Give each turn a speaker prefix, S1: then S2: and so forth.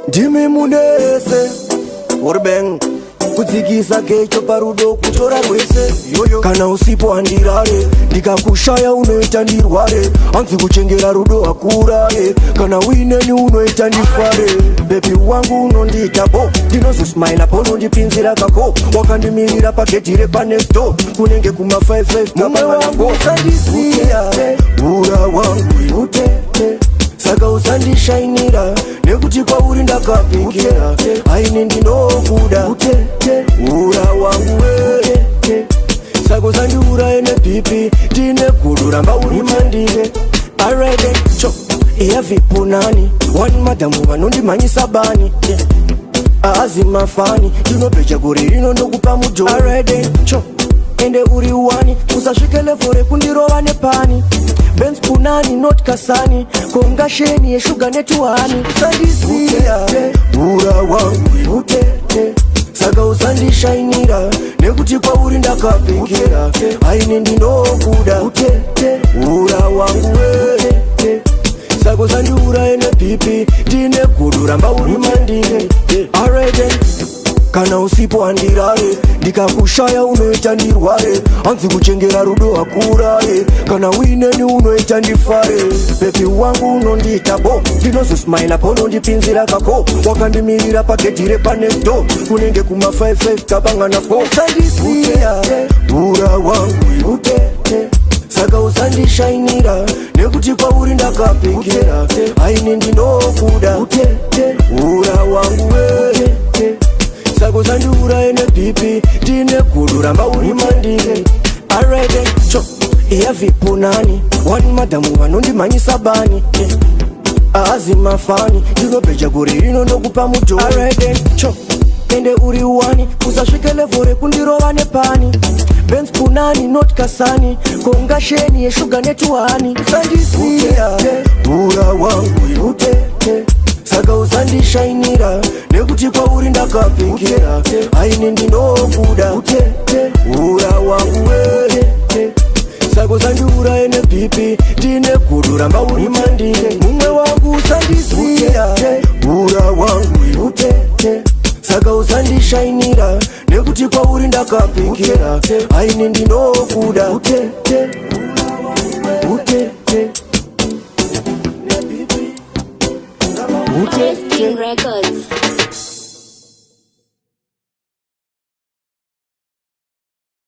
S1: Ndimi munese Urbeng kudzikisa kecho parudo kuchora rwese kana usipo andirare ndikakushaya unoita ndirware hanzi kuchengera rudo akurare kana wineni unoita ndifare bebi wangu unondiita bo ndinozosmaila ponondipinzira kako wakandimirira pagedhi repanext door kunenge kuma55 mumwe wangu usandisiya ura wangu Hutete saka usandishainira nekuti kwauri ndakapikira aine ndinokuda ura wangu we saka usandiuraye nepipi tine gudu ramba uri mandire arede cho eyavipunani wani madhamu vanondimhanyisa bani aazi mafani ndinobeja gori rino ndokupa mujo arede cho ende uri wani usasvike levhore kundirova nepani Benz punani not kasani konga sheni yeshuga netuhani usandisiya ura wangu Hutete saka usandishainira nekuti kwauri ndakapikira aine ndinokuda ura wangu we saka usandiuraye nepipi tine gudu ramba uri mandire arede kana usipo andirare ndikakushaya unoita ndirware hanzi kuchengera rudo akurare kana wineni unoita ndifare bebi wangu unondiita bo ndinozosmaila ponondipinzira kako wakandimirira pagedhi repanext door kunenge kuma55 tapangana po usandisiya ura wangu Hutete saka usandishainira nekuti kwauri ndakapikira aine ndinokuda ura wangu we saka usandiuraye nepipi tine gudu ramba uri mandire arede cho eyavipunani wani madhamu vanondimhanyisa bani aazi mafani ndinobeja gori rino ndokupa mujo arede cho ende uri wani usasvike levhore kundirova nepani Benz punani not kasani konga sheni yeshuga netuhani usandisiya ura wangu Hutete saka usandishainira nekuti kwauri ndakapikira aine ndinokuda ura wangu we saka usandiuraye nepipi tine gudu ramba uri mandire mumwe wangu usandisiya ura wangu Hutete saka usandishainira nekuti kwauri ndakapikira aine ndinokuda Hutete
S2: Hutete Records.